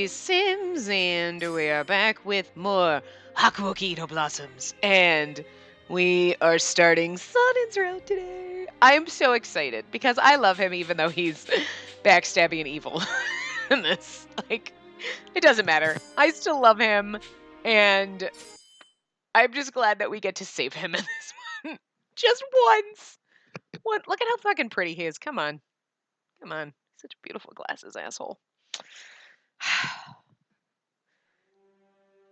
Spacey Sims, and we are back with more Hakuoki Blossoms, and we are starting Sonen's route today. I am so excited because I love him even though he's backstabbing and evil in this. Like, it doesn't matter. I still love him, and I'm just glad that we get to save him in this one. Just once. Look at how fucking pretty he is. Come on. Come on. Such beautiful glasses, asshole.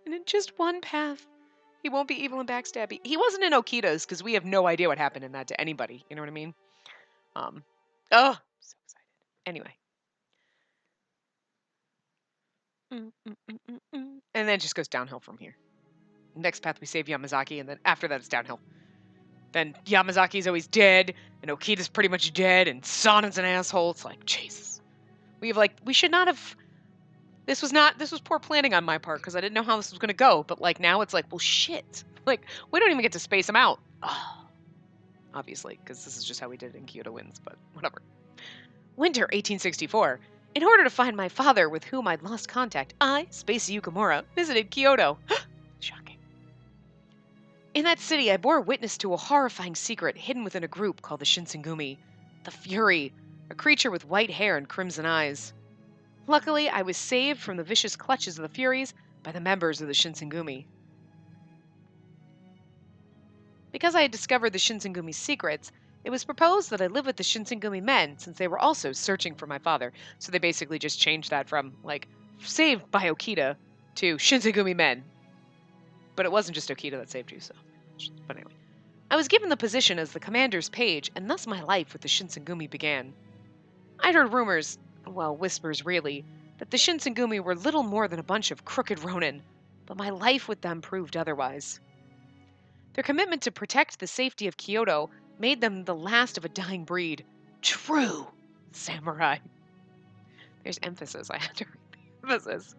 And in just one path, he won't be evil and backstabby. He wasn't in Okita's because we have no idea what happened in that to anybody. You know what I mean? Oh, so excited. Anyway. And then it just goes downhill from here. Next path, we save Yamazaki, and then after that, it's downhill. Then Yamazaki's always dead, and Okita's pretty much dead, and Sonen's an asshole. It's like, Jesus. We should not have... This was poor planning on my part, because I didn't know how this was going to go, but, like, now it's like, well, shit. Like, we don't even get to space them out. Oh. Obviously, because this is just how we did it in Kyoto Wins, but whatever. Winter 1864. In order to find my father, with whom I'd lost contact, I, Spacey Yukimura, visited Kyoto. Shocking. In that city, I bore witness to a horrifying secret hidden within a group called the Shinsengumi. The Fury, a creature with white hair and crimson eyes. Luckily, I was saved from the vicious clutches of the Furies by the members of the Shinsengumi. Because I had discovered the Shinsengumi's secrets, it was proposed that I live with the Shinsengumi men, since they were also searching for my father. So they basically just changed that from, like, saved by Okita to Shinsengumi men. But it wasn't just Okita that saved you, so... But anyway. I was given the position as the commander's page, and thus my life with the Shinsengumi began. I'd heard rumors, well, whispers really, that the Shinsengumi were little more than a bunch of crooked ronin, but my life with them proved otherwise. Their commitment to protect the safety of Kyoto made them the last of a dying breed. True samurai. There's emphasis. I had to read the emphasis.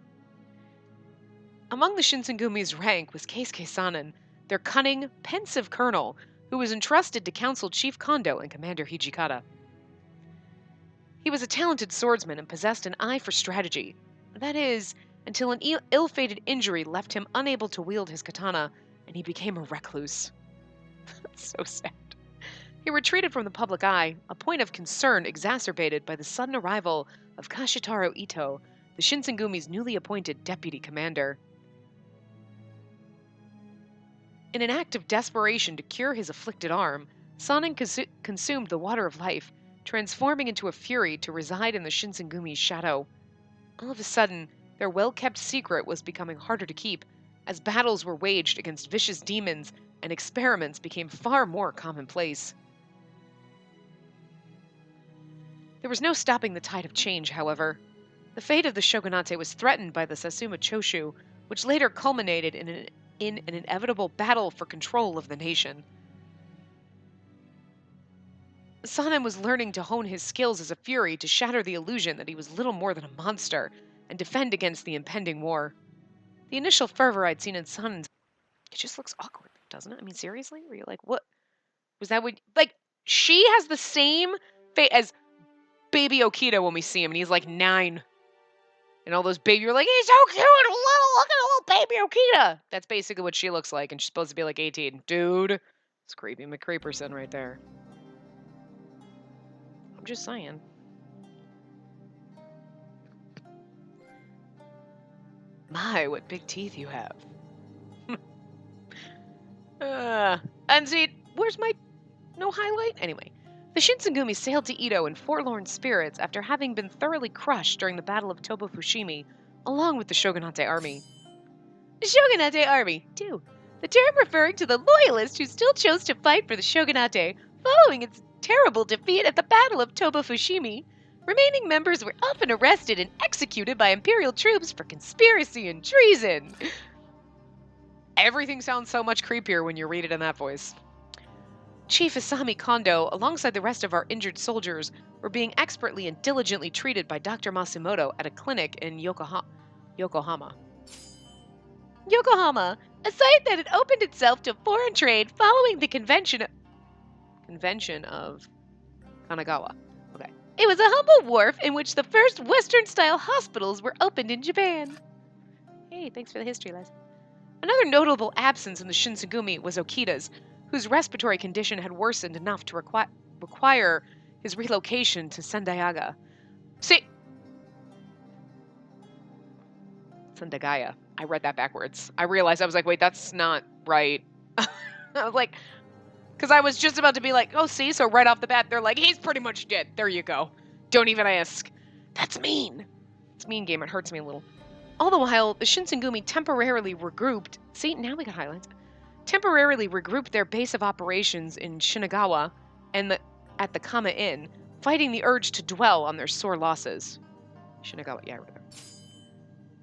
Among the Shinsengumi's rank was Keisuke Sanin, their cunning, pensive colonel, who was entrusted to counsel Chief Kondo and Commander Hijikata. He was a talented swordsman and possessed an eye for strategy. That is, until an ill-fated injury left him unable to wield his katana, and he became a recluse. That's so sad. He retreated from the public eye, a point of concern exacerbated by the sudden arrival of Kashitaro Ito, the Shinsengumi's newly appointed deputy commander. In an act of desperation to cure his afflicted arm, Sanin consumed the water of life, transforming into a fury to reside in the Shinsengumi's shadow. All of a sudden, their well-kept secret was becoming harder to keep, as battles were waged against vicious demons and experiments became far more commonplace. There was no stopping the tide of change, however. The fate of the shogunate was threatened by the Satsuma Choshu, which later culminated in an inevitable battle for control of the nation. Sanin was learning to hone his skills as a fury to shatter the illusion that he was little more than a monster and defend against the impending war. The initial fervor I'd seen in Sanin's... It just looks awkward, doesn't it? I mean, seriously? Were you like, what? Was that what... Like, she has the same fate as baby Okita when we see him, and he's like 9. And all those baby, you're like, he's so cute and little, look at little baby Okita. That's basically what she looks like, and she's supposed to be like 18. Dude, it's creepy McCreeperson right there. I'm just saying. My, what big teeth you have. And see, where's my... No highlight? Anyway. The Shinsengumi sailed to Ito in forlorn spirits after having been thoroughly crushed during the Battle of Toba Fushimi, along with the Shogunate army. Shogunate army, too. The term referring to the loyalists who still chose to fight for the Shogunate following its terrible defeat at the Battle of Toba Fushimi. Remaining members were often arrested and executed by imperial troops for conspiracy and treason. Everything sounds so much creepier when you read it in that voice. Chief Isami Kondo, alongside the rest of our injured soldiers, were being expertly and diligently treated by Dr. Masumoto at a clinic in Yokohama. Yokohama, a site that had opened itself to foreign trade following the convention of Kanagawa. Okay. It was a humble wharf in which the first Western-style hospitals were opened in Japan. Hey, thanks for the history lesson. Another notable absence in the Shinsengumi was Okida's, whose respiratory condition had worsened enough to require his relocation to Sendaiga. Sendagaya. I read that backwards. I realized, I was like, wait, that's not right. I was like, because I was just about to be like, oh, see, so right off the bat, they're like, he's pretty much dead. There you go. Don't even ask. That's mean. It's mean game. It hurts me a little. All the while, the Shinsengumi temporarily regrouped. See, now we got highlights. Temporarily regrouped their base of operations in Shinagawa and at the Kama Inn, fighting the urge to dwell on their sore losses. Shinagawa, yeah, I read that.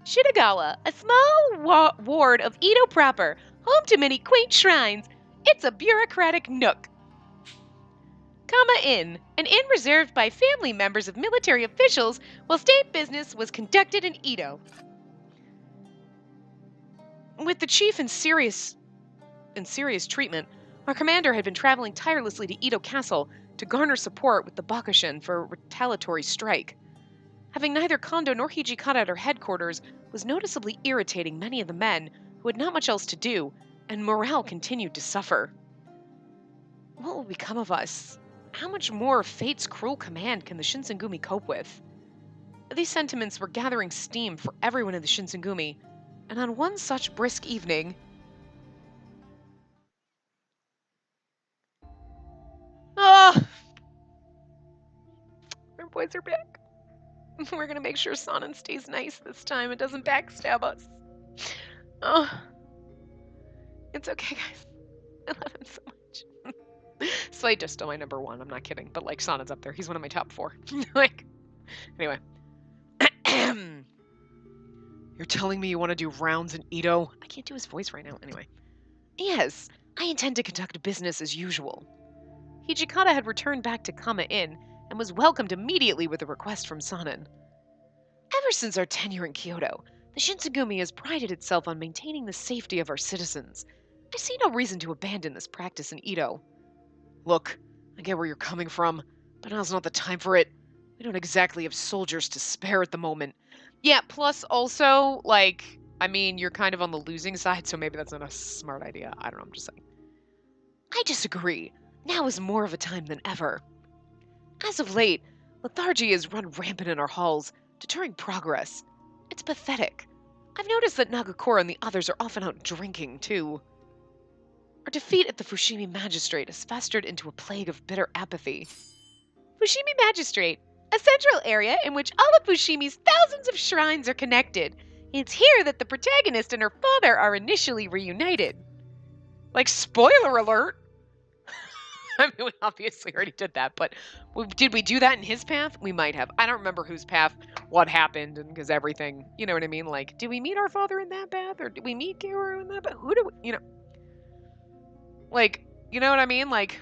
Shinagawa, a small ward of Edo proper, home to many quaint shrines. It's a bureaucratic nook. Kama Inn, an inn reserved by family members of military officials while state business was conducted in Edo. With the chief in serious treatment, our commander had been traveling tirelessly to Edo Castle to garner support with the Bakushin for a retaliatory strike. Having neither Kondo nor Hijikata at our headquarters was noticeably irritating many of the men who had not much else to do, and morale continued to suffer. What will become of us? How much more of fate's cruel command can the Shinsengumi cope with? These sentiments were gathering steam for everyone in the Shinsengumi, and on one such brisk evening... Oh! Our boys are back. We're gonna make sure Sonnen stays nice this time and doesn't backstab us. Oh. It's okay, guys. I love him so much. Slade is still my number one, I'm not kidding. But, like, Sonnen's up there. He's one of my top 4. Like, anyway. You're telling me you want to do rounds in Edo? I can't do his voice right now. Anyway. Yes, I intend to conduct business as usual. Hijikata had returned back to Kama Inn and was welcomed immediately with a request from Sonnen. Ever since our tenure in Kyoto, the Shinsengumi has prided itself on maintaining the safety of our citizens. I see no reason to abandon this practice in Edo. Look, I get where you're coming from, but now's not the time for it. We don't exactly have soldiers to spare at the moment. Yeah, plus also, like, I mean, you're kind of on the losing side, so maybe that's not a smart idea. I don't know, I'm just saying. I disagree. Now is more of a time than ever. As of late, lethargy has run rampant in our halls, deterring progress. It's pathetic. I've noticed that Nagakura and the others are often out drinking, too. Our defeat at the Fushimi Magistrate has festered into a plague of bitter apathy. Fushimi Magistrate, a central area in which all of Fushimi's thousands of shrines are connected. It's here that the protagonist and her father are initially reunited. Like, spoiler alert! I mean, we obviously already did that, but did we do that in his path? We might have. I don't remember whose path, what happened, and because everything, you know what I mean? Like, did we meet our father in that path, or did we meet Kaoru in that path? Who do we, you know? Like, you know what I mean? Like,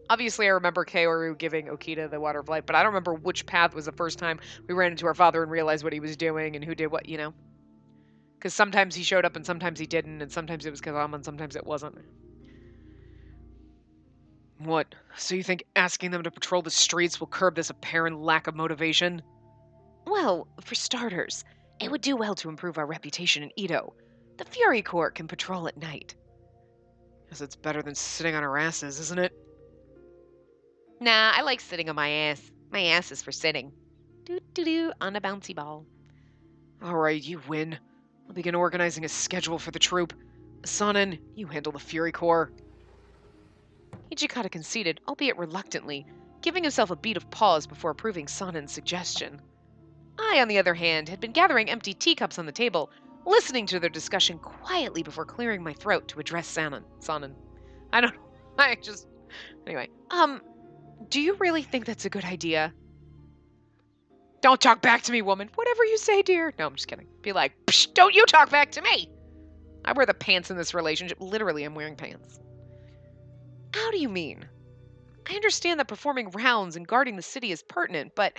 obviously I remember Kaoru giving Okita the Water of Life, but I don't remember which path was the first time we ran into our father and realized what he was doing and who did what, you know? Because sometimes he showed up and sometimes he didn't, and sometimes it was Kazama and sometimes it wasn't. What? So you think asking them to patrol the streets will curb this apparent lack of motivation? Well, for starters, it would do well to improve our reputation in Edo. The Fury Corps can patrol at night. Guess it's better than sitting on our asses, isn't it? Nah, I like sitting on my ass. My ass is for sitting. Doo-doo-doo, on a bouncy ball. Alright, you win. I'll begin organizing a schedule for the troop. Sonnen, you handle the Fury Corps. Hijikata conceded, albeit reluctantly, giving himself a beat of pause before approving Sonnen's suggestion. I, on the other hand, had been gathering empty teacups on the table, listening to their discussion quietly before clearing my throat to address Sonnen. I don't know. Anyway. Do you really think that's a good idea? Don't talk back to me, woman. Whatever you say, dear. No, I'm just kidding. Be like, psh, don't you talk back to me. I wear the pants in this relationship. Literally, I'm wearing pants. How do you mean? I understand that performing rounds and guarding the city is pertinent, but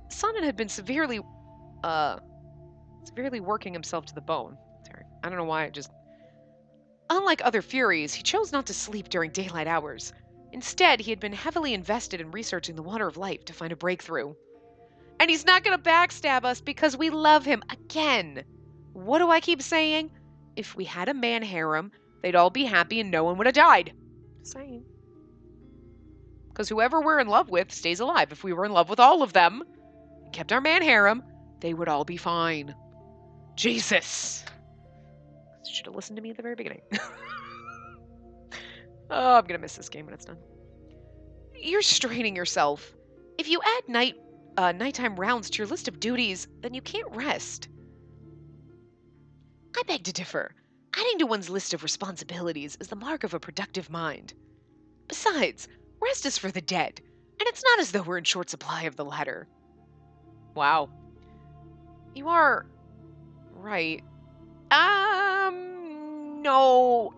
Sonnen had been severely working himself to the bone. Sorry. I don't know why, Unlike other Furies, he chose not to sleep during daylight hours. Instead, he had been heavily invested in researching the water of life to find a breakthrough. And he's not going to backstab us because we love him. Again, what do I keep saying? If we had a man harem, they'd all be happy and no one would have died. Just saying. Because whoever we're in love with stays alive. If we were in love with all of them and kept our man harem, they would all be fine. Jesus. You should have listened to me at the very beginning. Oh, I'm going to miss this game when it's done. You're straining yourself. If you add nighttime rounds to your list of duties, then you can't rest. I beg to differ. Adding to one's list of responsibilities is the mark of a productive mind. Besides, rest is for the dead, and it's not as though we're in short supply of the latter. Wow. You are right. No.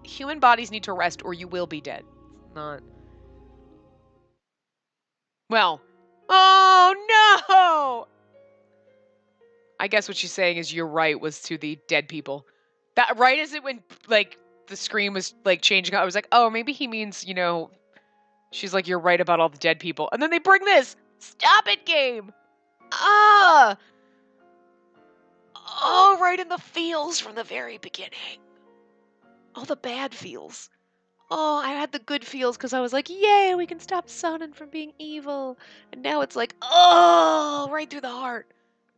Human bodies need to rest or you will be dead. It's not. Well. Oh, no! I guess what she's saying is you're right was to the dead people. That right as it when like the screen was like changing, I was like, oh, maybe he means, she's like, you're right about all the dead people. And then they bring this. Stop it, game. Ah. Oh, right in the feels from the very beginning. All the bad feels. Oh, I had the good feels because I was like, yay, we can stop Sonnen from being evil. And now it's like, oh, right through the heart.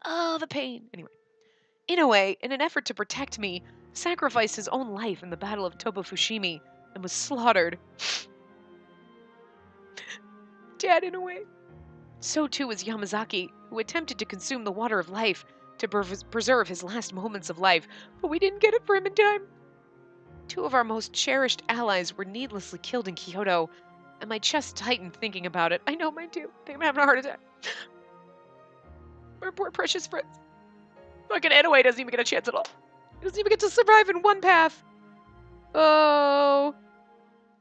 Oh, the pain. Anyway. In a way, in an effort to protect me, sacrificed his own life in the Battle of Toba-Fushimi and was slaughtered. Dead in a way. So too was Yamazaki, who attempted to consume the water of life to preserve his last moments of life, but we didn't get it for him in time. Two of our most cherished allies were needlessly killed in Kyoto, and my chest tightened thinking about it. I know mine too. I think I'm having a heart attack. Our poor precious friends. Fucking Inoue doesn't even get a chance at all. He doesn't even get to survive in one path. Oh.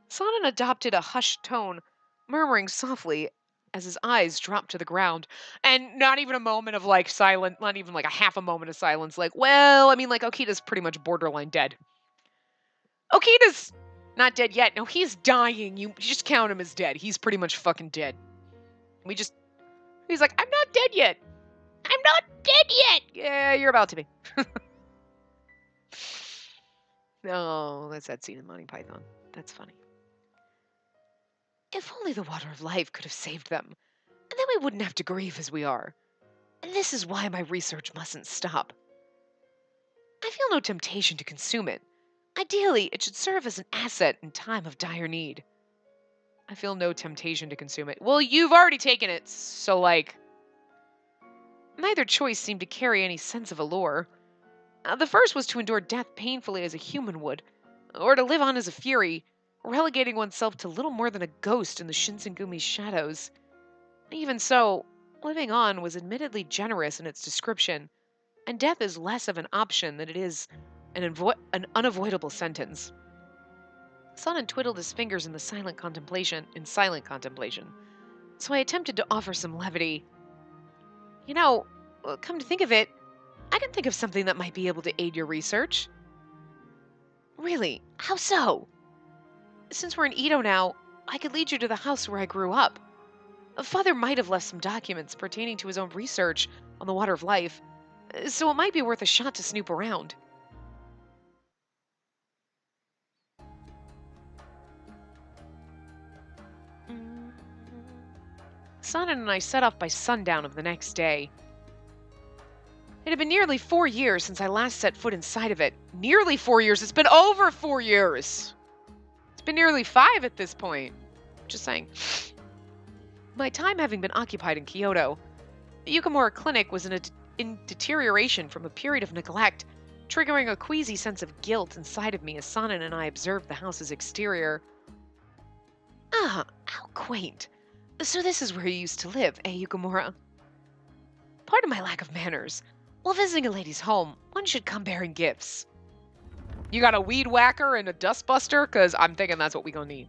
Sonnen adopted a hushed tone, murmuring softly as his eyes dropped to the ground. And not even a moment of like silent, not even like a half a moment of silence. Like, well, I mean, like Okita's pretty much borderline dead. Okita's not dead yet. No, he's dying. You just count him as dead. He's pretty much fucking dead. He's like, I'm not dead yet. I'm not dead yet. Yeah, you're about to be. No, that's that scene in Monty Python. That's funny. If only the water of life could have saved them, and then we wouldn't have to grieve as we are. And this is why my research mustn't stop. I feel no temptation to consume it. Ideally, it should serve as an asset in time of dire need. I feel no temptation to consume it. Well, you've already taken it, so like... Neither choice seemed to carry any sense of allure. The first was to endure death painfully as a human would, or to live on as a fury, relegating oneself to little more than a ghost in the Shinsengumi's shadows. Even so, living on was admittedly generous in its description, and death is less of an option than it is an unavoidable sentence. Sonnen twiddled his fingers in silent contemplation, so I attempted to offer some levity. Come to think of it, I can think of something that might be able to aid your research. Really? How so? Since we're in Edo now, I could lead you to the house where I grew up. Father might have left some documents pertaining to his own research on the water of life, so it might be worth a shot to snoop around. Sonnen and I set off by sundown of the next day. It had been nearly 4 years since I last set foot inside of it. Nearly 4 years. It's been over 4 years. It's been nearly 5 at this point. Just saying. My time having been occupied in Kyoto, the Yukamura Clinic was in deterioration from a period of neglect, triggering a queasy sense of guilt inside of me as Sonnen and I observed the house's exterior. Ah, how quaint. So this is where you used to live, eh, Yukamura? Pardon my lack of manners. While visiting a lady's home, one should come bearing gifts. You got a weed whacker and a dustbuster? Because I'm thinking that's what we gonna need.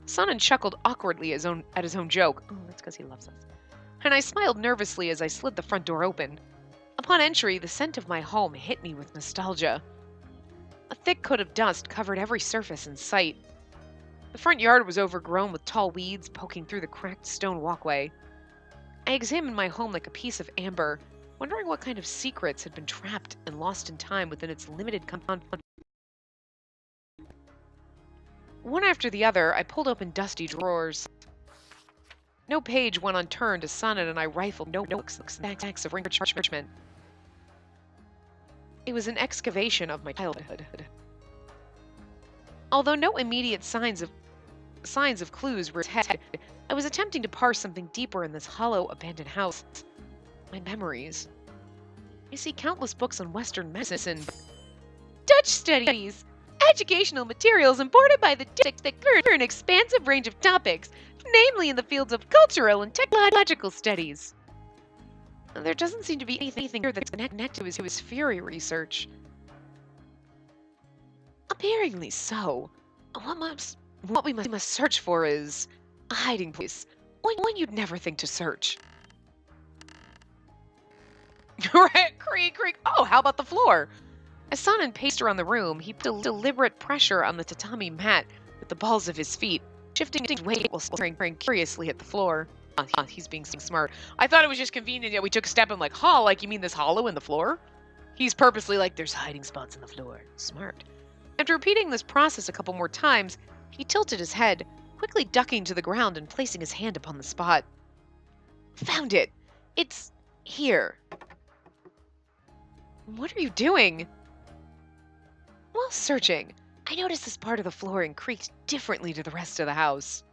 Sonnen chuckled awkwardly at his own joke. Oh, that's because he loves us. And I smiled nervously as I slid the front door open. Upon entry, the scent of my home hit me with nostalgia. A thick coat of dust covered every surface in sight. The front yard was overgrown with tall weeds poking through the cracked stone walkway. I examined my home like a piece of amber, wondering what kind of secrets had been trapped and lost in time within its limited compound. One after the other, I pulled open dusty drawers. No page went unturned as Sonnet and I rifled notebooks and stacks of parchment. It was an excavation of my childhood. Although no immediate signs of clues were ahead, I was attempting to parse something deeper in this hollow, abandoned house. My memories. I see countless books on Western medicine, Dutch studies, educational materials imported by the districts that cover an expansive range of topics, namely in the fields of cultural and technological studies. There doesn't seem to be anything here that's connected to his Fury research. Apparently so. What we must search for is a hiding place, one you'd never think to search. Right, creak. Oh, how about the floor? As Sonnen paced around the room, he put deliberate pressure on the tatami mat with the balls of his feet, shifting his weight while staring curiously at the floor. He's being smart. I thought it was just convenient that we took a step and like, like you mean this hollow in the floor? He's purposely like, there's hiding spots in the floor. Smart. After repeating this process a couple more times, he tilted his head, quickly ducking to the ground and placing his hand upon the spot. Found it! It's here. What are you doing? While searching, I noticed this part of the flooring creaked differently to the rest of the house.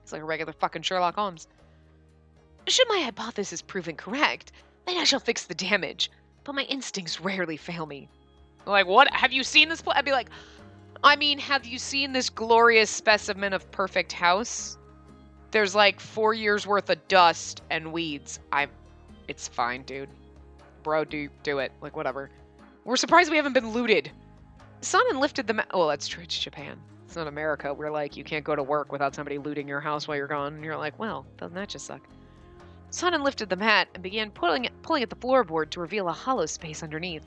It's like a regular fucking Sherlock Holmes. Should my hypothesis prove incorrect, then I shall fix the damage, but my instincts rarely fail me. Like, what? Have you seen this place? I'd be like, I mean, have you seen this glorious specimen of perfect house? There's like 4 years worth of dust and weeds. It's fine, dude. Bro, do it. Like, whatever. We're surprised we haven't been looted. Sonnen lifted the oh, that's true. It's Japan. It's not America. We're like, you can't go to work without somebody looting your house while you're gone. And you're like, well, doesn't that just suck? Sonnen lifted the mat and began pulling at the floorboard to reveal a hollow space underneath.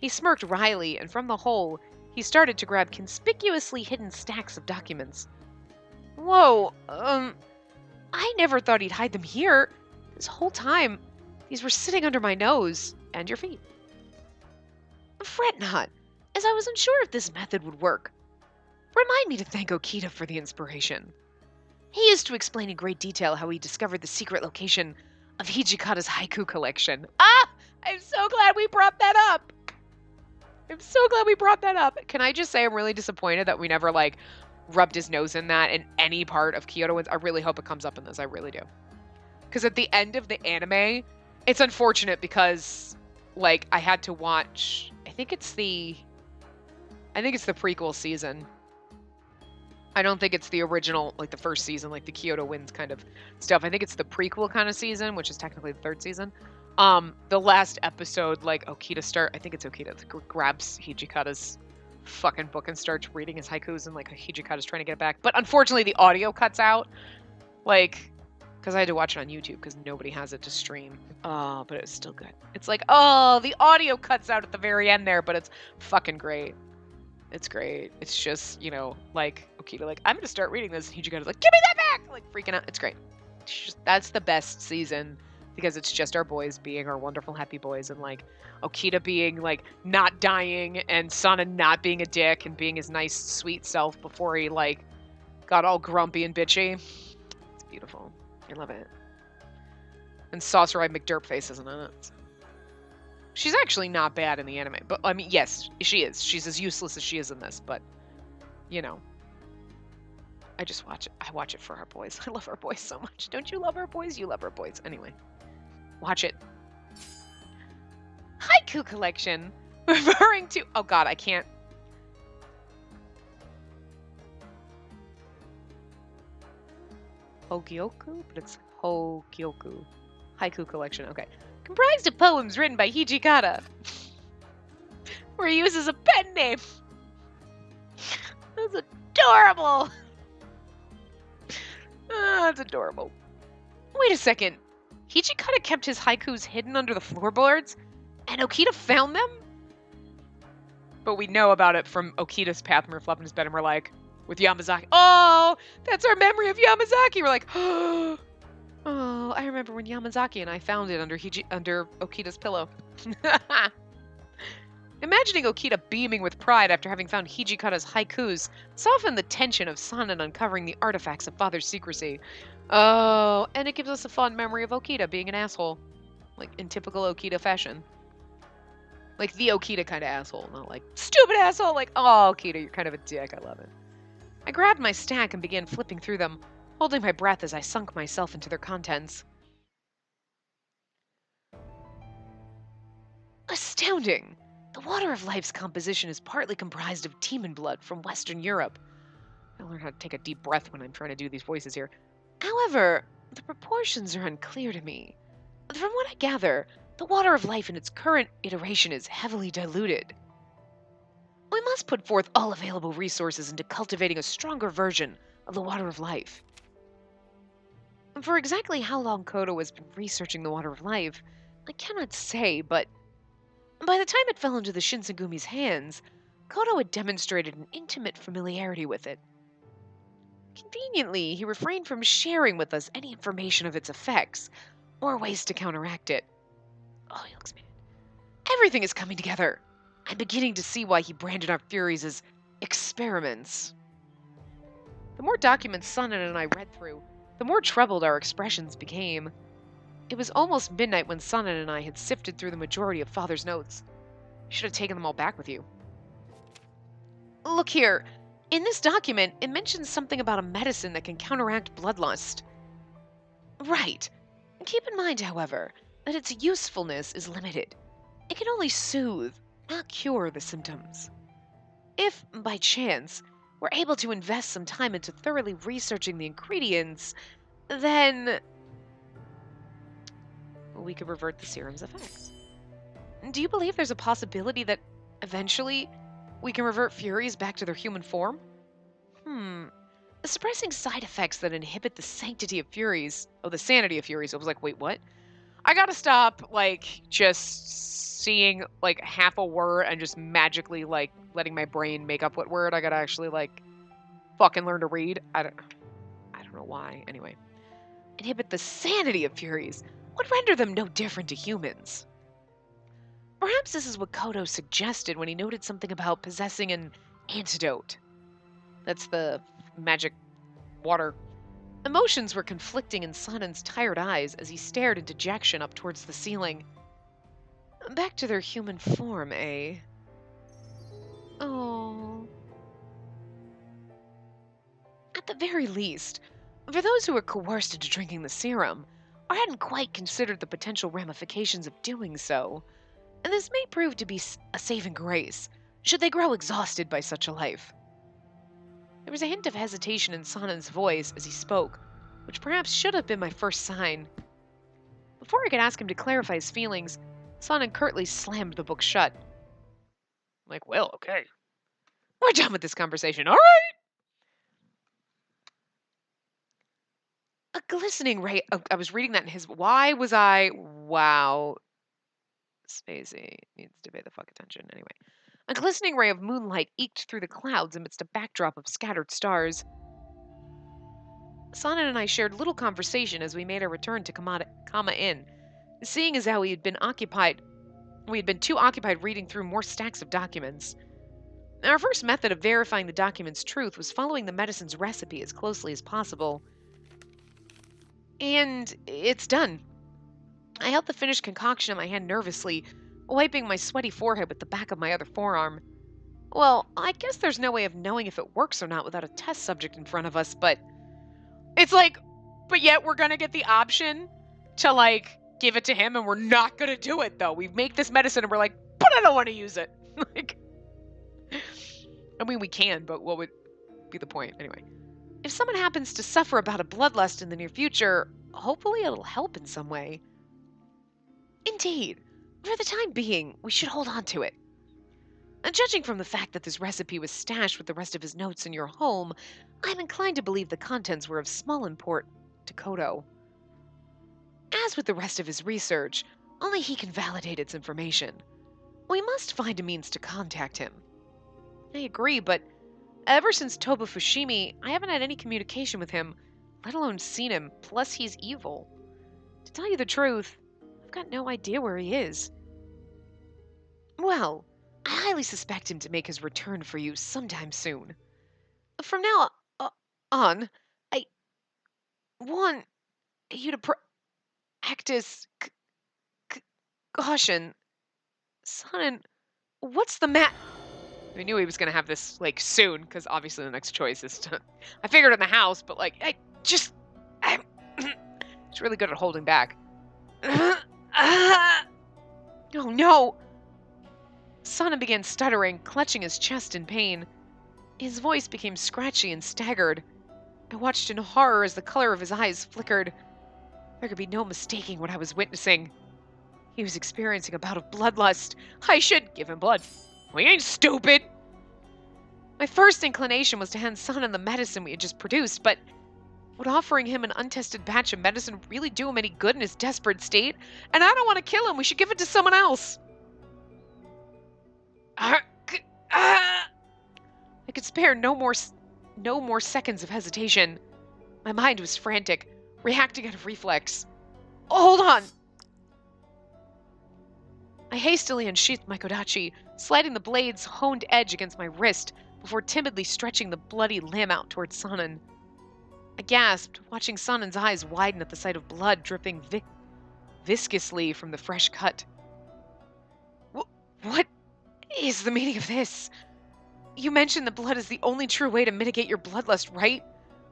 He smirked wryly, and from the hole, he started to grab conspicuously hidden stacks of documents. Whoa, I never thought he'd hide them here. This whole time, these were sitting under my nose and your feet. Fret not, as I was unsure if this method would work. Remind me to thank Okita for the inspiration. He used to explain in great detail how he discovered the secret location of Hijikata's haiku collection. Ah! I'm so glad we brought that up! Can I just say I'm really disappointed that we never, like, rubbed his nose in that in any part of Kyoto Winds. I really hope it comes up in this. I really do. Because at the end of the anime, it's unfortunate because, like, I had to watch, I think it's the prequel season. I don't think it's the original, like, the first season, like, the Kyoto Winds kind of stuff. I think it's the prequel kind of season, which is technically the third season. The last episode, like, I think it's Okita that grabs Hijikata's fucking book and starts reading his haikus, and, like, Hijikata's trying to get it back. But unfortunately, the audio cuts out, like, because I had to watch it on YouTube because nobody has it to stream. Oh, but it's still good. It's like, oh, the audio cuts out at the very end there, but it's fucking great. It's great. It's just, you know, like, Okita, like, I'm going to start reading this. And Hijikata's like, give me that back! Like, freaking out. It's great. That's the best season because it's just our boys being our wonderful, happy boys. And, like, Okita being, like, not dying and Sana not being a dick and being his nice, sweet self before he, like, got all grumpy and bitchy. It's beautiful. I love it. And Saucerai McDurpface isn't in it. She's actually not bad in the anime, but I mean, yes, she is. She's as useless as she is in this, but you know, I just watch it. I watch it for our boys. I love our boys so much. Don't you love our boys? You love our boys. Anyway, watch it. Haiku collection, referring to. Oh God, I can't. Hogyoku, but it's Hogyoku. Haiku collection. Okay. Comprised of poems written by Hijikata, where he uses a pen name. That's adorable. Oh, that's adorable. Wait a second. Hijikata kept his haikus hidden under the floorboards, and Okita found them? But we know about it from Okita's path, and we're flipping his bed, and we're like, with Yamazaki. Oh, that's our memory of Yamazaki. We're like, oh, I remember when Yamazaki and I found it under Okita's pillow. Imagining Okita beaming with pride after having found Hijikata's haikus softened the tension of Sanan uncovering the artifacts of father's secrecy. Oh, and it gives us a fond memory of Okita being an asshole. Like, in typical Okita fashion. Like, the Okita kind of asshole, not like, stupid asshole! Like, oh, Okita, you're kind of a dick, I love it. I grabbed my stack and began flipping through them, holding my breath as I sunk myself into their contents. Astounding! The water of life's composition is partly comprised of demon blood from Western Europe. I learn how to take a deep breath when I'm trying to do these voices here. However, the proportions are unclear to me. From what I gather, the water of life in its current iteration is heavily diluted. We must put forth all available resources into cultivating a stronger version of the water of life. For exactly how long Kodo has been researching the water of life, I cannot say, but by the time it fell into the Shinsengumi's hands, Kodo had demonstrated an intimate familiarity with it. Conveniently, he refrained from sharing with us any information of its effects, or ways to counteract it. Oh, he looks mad. Everything is coming together. I'm beginning to see why he branded our furies as experiments. The more documents Sanan and I read through, the more troubled our expressions became. It was almost midnight when Sanan and I had sifted through the majority of Father's notes. You should have taken them all back with you. Look here. In this document, it mentions something about a medicine that can counteract bloodlust. Right. Keep in mind, however, that its usefulness is limited. It can only soothe, not cure the symptoms. If, by chance, we're able to invest some time into thoroughly researching the ingredients, then we could revert the serum's effects. Do you believe there's a possibility that eventually we can revert Furies back to their human form? Suppressing side effects that inhibit the sanctity of Furies. Oh, the sanity of Furies. I was like, wait, what? I gotta stop, like, just seeing, like, half a word and just magically, like, letting my brain make up what word. I gotta actually, like, fucking learn to read. I don't know why. Anyway. Inhibit the sanity of Furies would render them no different to humans. Perhaps this is what Kodo suggested when he noted something about possessing an antidote. That's the magic water. Emotions were conflicting in Sanan's tired eyes as he stared in dejection up towards the ceiling. Back to their human form, eh? Oh. At the very least, for those who were coerced into drinking the serum, or hadn't quite considered the potential ramifications of doing so, and this may prove to be a saving grace, should they grow exhausted by such a life. There was a hint of hesitation in Sanan's voice as he spoke, which perhaps should have been my first sign. Before I could ask him to clarify his feelings, Sanan curtly slammed the book shut. I'm like, well, okay. We're done with this conversation, all right? A glistening ray. I was reading that in his. Why was I. Wow. Spacey needs to pay the fuck attention. Anyway. A glistening ray of moonlight eked through the clouds amidst a backdrop of scattered stars. Sanan and I shared little conversation as we made our return to Kama Inn, seeing as how we had been too occupied reading through more stacks of documents. Our first method of verifying the document's truth was following the medicine's recipe as closely as possible. And it's done. I held the finished concoction in my hand nervously, wiping my sweaty forehead with the back of my other forearm. Well, I guess there's no way of knowing if it works or not without a test subject in front of us, but it's like, but yet we're gonna get the option to, like, give it to him, and we're not gonna do it, though. We make this medicine, and we're like, but I don't want to use it. Like, I mean, we can, but what would be the point? Anyway. If someone happens to suffer about a bloodlust in the near future, hopefully it'll help in some way. Indeed, for the time being, we should hold on to it. And judging from the fact that this recipe was stashed with the rest of his notes in your home, I'm inclined to believe the contents were of small import to Kodo. As with the rest of his research, only he can validate its information. We must find a means to contact him. I agree, but Ever since Toba Fushimi, I haven't had any communication with him, let alone seen him, plus he's evil. To tell you the truth, I've got no idea where he is. Well, I highly suspect him to make his return for you sometime soon. From now on, I want you to practice caution. Son, what's the We knew he was going to have this, like, soon, because obviously the next choice is to... I figured in the house, but, like, it's really good at holding back. Oh, no! Sana began stuttering, clutching his chest in pain. His voice became scratchy and staggered. I watched in horror as the color of his eyes flickered. There could be no mistaking what I was witnessing. He was experiencing a bout of bloodlust. I should give him blood. We ain't stupid! My first inclination was to hand Sana the medicine we had just produced, but would offering him an untested batch of medicine really do him any good in his desperate state? And I don't want to kill him. We should give it to someone else. I could spare no more seconds of hesitation. My mind was frantic, reacting out of reflex. Hold on! I hastily unsheathed my kodachi, sliding the blade's honed edge against my wrist before timidly stretching the bloody limb out towards Sanan. I gasped, watching Sanan's eyes widen at the sight of blood dripping viscously from the fresh cut. What is the meaning of this? You mentioned that blood is the only true way to mitigate your bloodlust, right?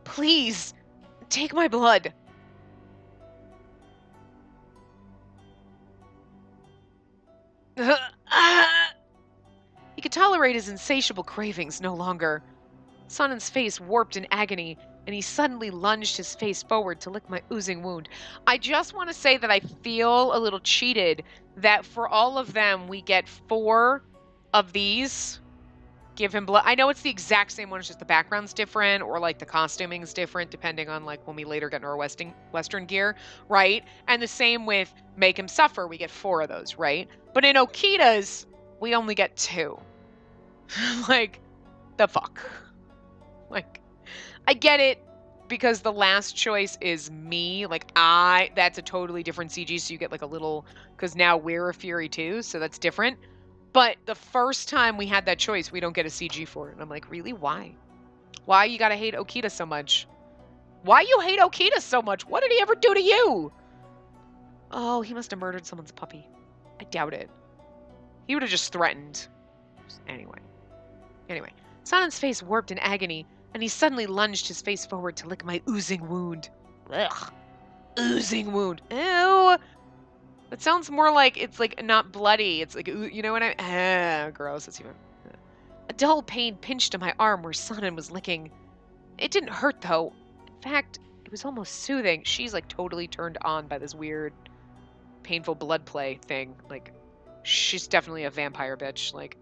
Please, take my blood. He could tolerate his insatiable cravings no longer. Sanan's face warped in agony, and he suddenly lunged his face forward to lick my oozing wound. I just want to say that I feel a little cheated that for all of them, we get 4 of these. Give him blood. I know it's the exact same one, it's just the background's different, or like the costuming's different, depending on like when we later get into our Western gear, right? And the same with make him suffer, we get 4 of those, right? But in Okita's, we only get 2. Like, the fuck? Like, I get it because the last choice is me. Like, that's a totally different CG, so you get like a little, because now we're a Fury too, so that's different. But the first time we had that choice, we don't get a CG for it. And I'm like, really? Why? Why you gotta hate Okita so much? Why you hate Okita so much? What did he ever do to you? Oh, he must have murdered someone's puppy. I doubt it. He would have just threatened. Anyway. Sanan's face warped in agony, and he suddenly lunged his face forward to lick my oozing wound. Ugh. Oozing wound. Ew. It sounds more like it's like not bloody. It's like, you know what gross. It's even. A dull pain pinched in my arm where Sanan was licking. It didn't hurt though. In fact, it was almost soothing. She's like totally turned on by this weird, painful blood play thing. Like, she's definitely a vampire bitch. Like,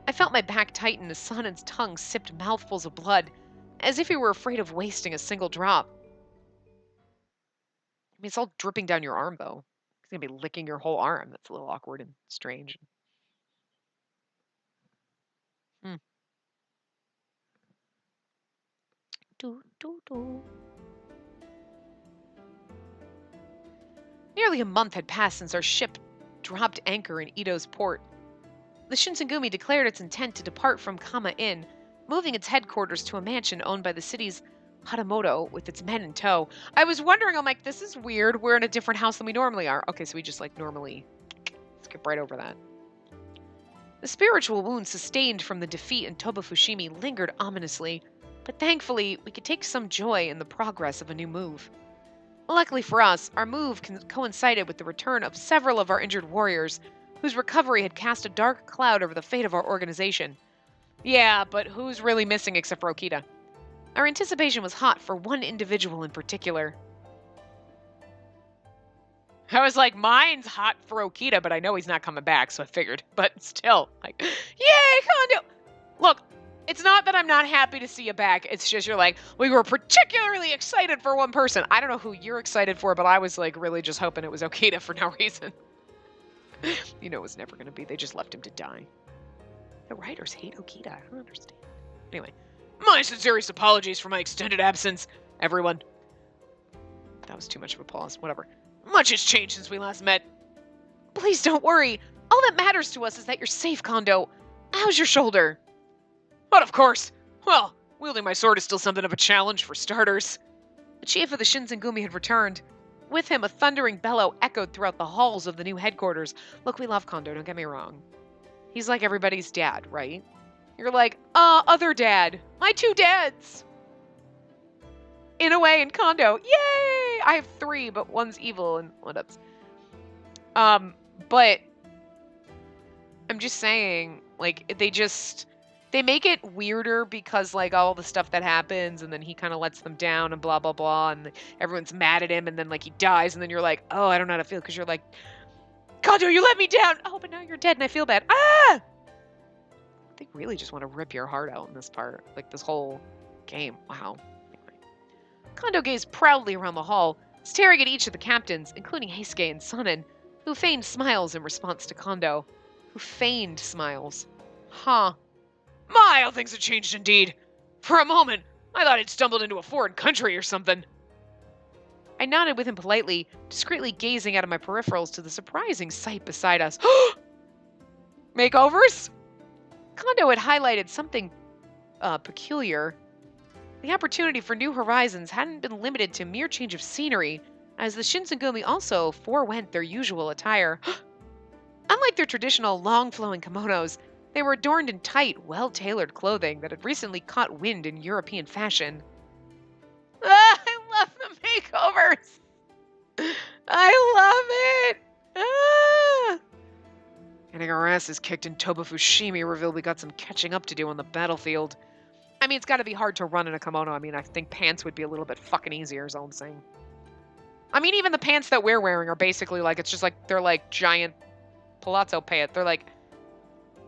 I felt my back tighten as Sanan's tongue sipped mouthfuls of blood, as if he were afraid of wasting a single drop. I mean, it's all dripping down your arm though. He's gonna be licking your whole arm. That's a little awkward and strange. Nearly a month had passed since our ship dropped anchor in Ito's port. The Shinsengumi declared its intent to depart from Kama Inn, moving its headquarters to a mansion owned by the city's Hatamoto with its men in tow. I was wondering, I'm like, this is weird. We're in a different house than we normally are. Okay, so we just like normally skip right over that. The spiritual wound sustained from the defeat in Toba Fushimi lingered ominously, but thankfully we could take some joy in the progress of a new move. Luckily for us, our move coincided with the return of several of our injured warriors, whose recovery had cast a dark cloud over the fate of our organization. Yeah, but who's really missing except for Okita? Our anticipation was hot for one individual in particular. I was like, mine's hot for Okita, but I know he's not coming back, so I figured. But still, like, yay, Kondo! Look, it's not that I'm not happy to see you back. It's just you're like, we were particularly excited for one person. I don't know who you're excited for, but I was like really just hoping it was Okita for no reason. You know it was never going to be. They just left him to die. The writers hate Okita. I don't understand. Anyway, my sincerest apologies for my extended absence, everyone. That was too much of a pause. Whatever. Much has changed since we last met. Please don't worry. All that matters to us is that you're safe, Kondo. How's your shoulder? But of course. Well, wielding my sword is still something of a challenge for starters. The chief of the Shinsengumi had returned. With him, a thundering bellow echoed throughout the halls of the new headquarters. Look, we love Kondo, don't get me wrong. He's like everybody's dad, right? You're like, other dad. My two dads. In a way, in Kondo. Yay! I have 3, but one's evil and what's. But I'm just saying, like, they make it weirder because, like, all the stuff that happens, and then he kind of lets them down and blah, blah, blah, and everyone's mad at him, and then, like, he dies, and then you're like, oh, I don't know how to feel, because you're like, Kondo, you let me down! Oh, but now you're dead, and I feel bad. Ah! They really just want to rip your heart out in this part, like, this whole game. Wow. Anyway. Kondo gazed proudly around the hall, staring at each of the captains, including Heisuke and Sonnen, who feigned smiles in response to Kondo. Who feigned smiles. Huh. My, how things have changed indeed. For a moment, I thought I'd stumbled into a foreign country or something. I nodded with him politely, discreetly gazing out of my peripherals to the surprising sight beside us. Makeovers? Kondo had highlighted something peculiar. The opportunity for new horizons hadn't been limited to mere change of scenery, as the Shinsengumi also forewent their usual attire. Unlike their traditional long-flowing kimonos, they were adorned in tight, well-tailored clothing that had recently caught wind in European fashion. Ah, I love the makeovers! I love it! Ah! Getting our asses kicked in Tobafushimi revealed we got some catching up to do on the battlefield. I mean, it's got to be hard to run in a kimono. I mean, I think pants would be a little bit fucking easier, is all I'm saying. I mean, even the pants that we're wearing are basically like, it's just like, they're like giant palazzo pants. They're like,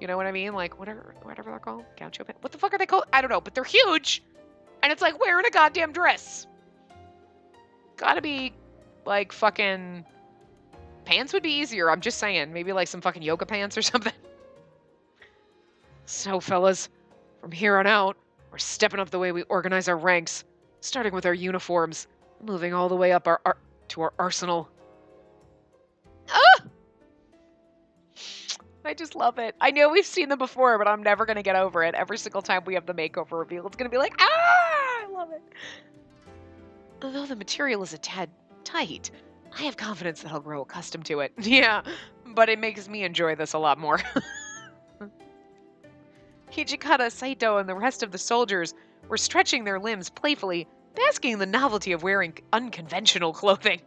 you know what I mean? Like, whatever they're called. Gaucho pants. What the fuck are they called? I don't know, but they're huge. And it's like wearing a goddamn dress. Gotta be, like, fucking... Pants would be easier, I'm just saying. Maybe, like, some fucking yoga pants or something. So, fellas, from here on out, we're stepping up the way we organize our ranks. Starting with our uniforms. Moving all the way up to our arsenal. Ah! I just love it. I know we've seen them before, but I'm never going to get over it. Every single time we have the makeover reveal, it's going to be like, ah! I love it. Although the material is a tad tight, I have confidence that I'll grow accustomed to it. Yeah, but it makes me enjoy this a lot more. Hijikata, Saito, and the rest of the soldiers were stretching their limbs playfully, basking in the novelty of wearing unconventional clothing.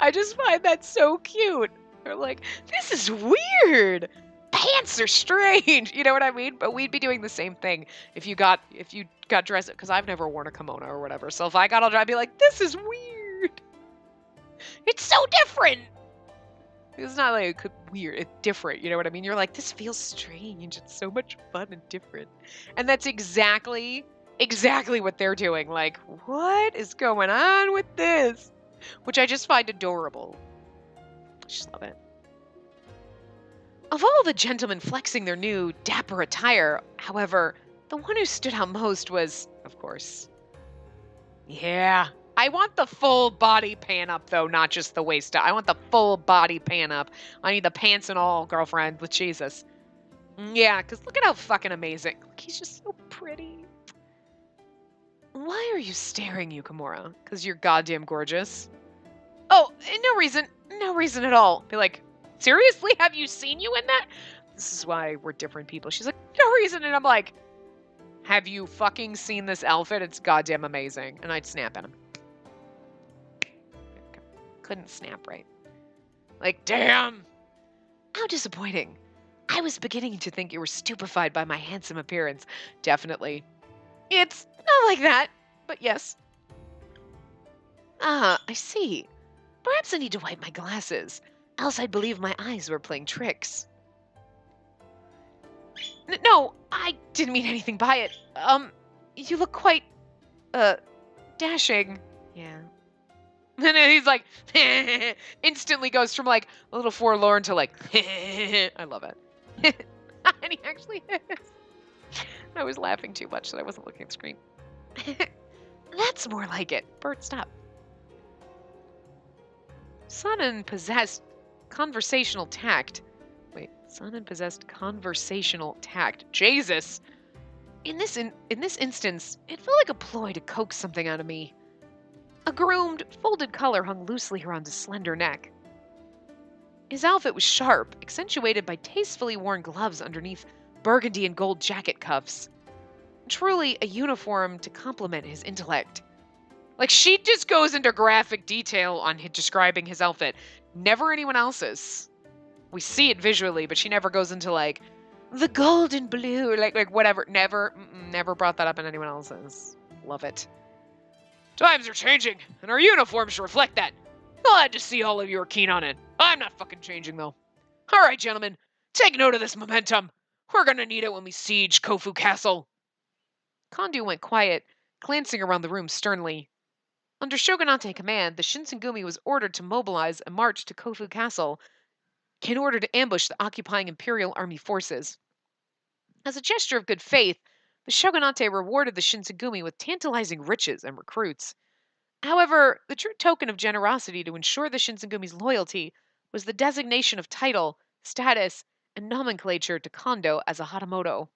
I just find that so cute. They're like, this is weird. Pants are strange. You know what I mean? But we'd be doing the same thing if you got dressed, because I've never worn a kimono or whatever. So if I got all dressed, I'd be like, this is weird. It's so different. It's not like weird. It's different. You know what I mean? You're like, this feels strange. It's so much fun and different. And that's exactly what they're doing. Like, what is going on with this? Which I just find adorable. I just love it. Of all the gentlemen flexing their new dapper attire, however, the one who stood out most was, of course... Yeah. I want the full body pan up, though, not just the waist up. I want the full body pan up. I need the pants and all, girlfriend, with Jesus. Yeah, because look at how fucking amazing. Look, he's just so pretty. Why are you staring, Yukimura? Because you're goddamn gorgeous. Oh, no reason. No reason at all. Be like, seriously? Have you seen you in that? This is why we're different people. She's like, no reason. And I'm like, have you fucking seen this outfit? It's goddamn amazing. And I'd snap at him. Couldn't snap right. Like, damn. How disappointing. I was beginning to think you were stupefied by my handsome appearance. Definitely. It's not like that, but yes. Ah, I see. Perhaps I need to wipe my glasses, else I'd believe my eyes were playing tricks. No, I didn't mean anything by it. You look quite, dashing. Yeah. And then he's like, instantly goes from like a little forlorn to like, I love it. And he actually is. I was laughing too much that I wasn't looking at the screen. That's more like it. Bert, stop. Sonnen possessed conversational tact. Wait, Sonnen possessed conversational tact. Jesus! In this instance, it felt like a ploy to coax something out of me. A groomed, folded collar hung loosely around his slender neck. His outfit was sharp, accentuated by tastefully worn gloves underneath burgundy and gold jacket cuffs. Truly a uniform to complement his intellect. Like, she just goes into graphic detail on describing his outfit. Never anyone else's. We see it visually, but she never goes into, like, the golden blue, or like whatever. Never brought that up in anyone else's. Love it. Times are changing, and our uniforms reflect that. Glad to see all of you are keen on it. I'm not fucking changing, though. All right, gentlemen, take note of this momentum. We're gonna need it when we siege Kofu Castle. Kondu went quiet, glancing around the room sternly. Under Shogunate command, the Shinsengumi was ordered to mobilize and march to Kofu Castle in order to ambush the occupying Imperial Army forces. As a gesture of good faith, the Shogunate rewarded the Shinsengumi with tantalizing riches and recruits. However, the true token of generosity to ensure the Shinsengumi's loyalty was the designation of title, status, and nomenclature to Kondo as a Hatamoto.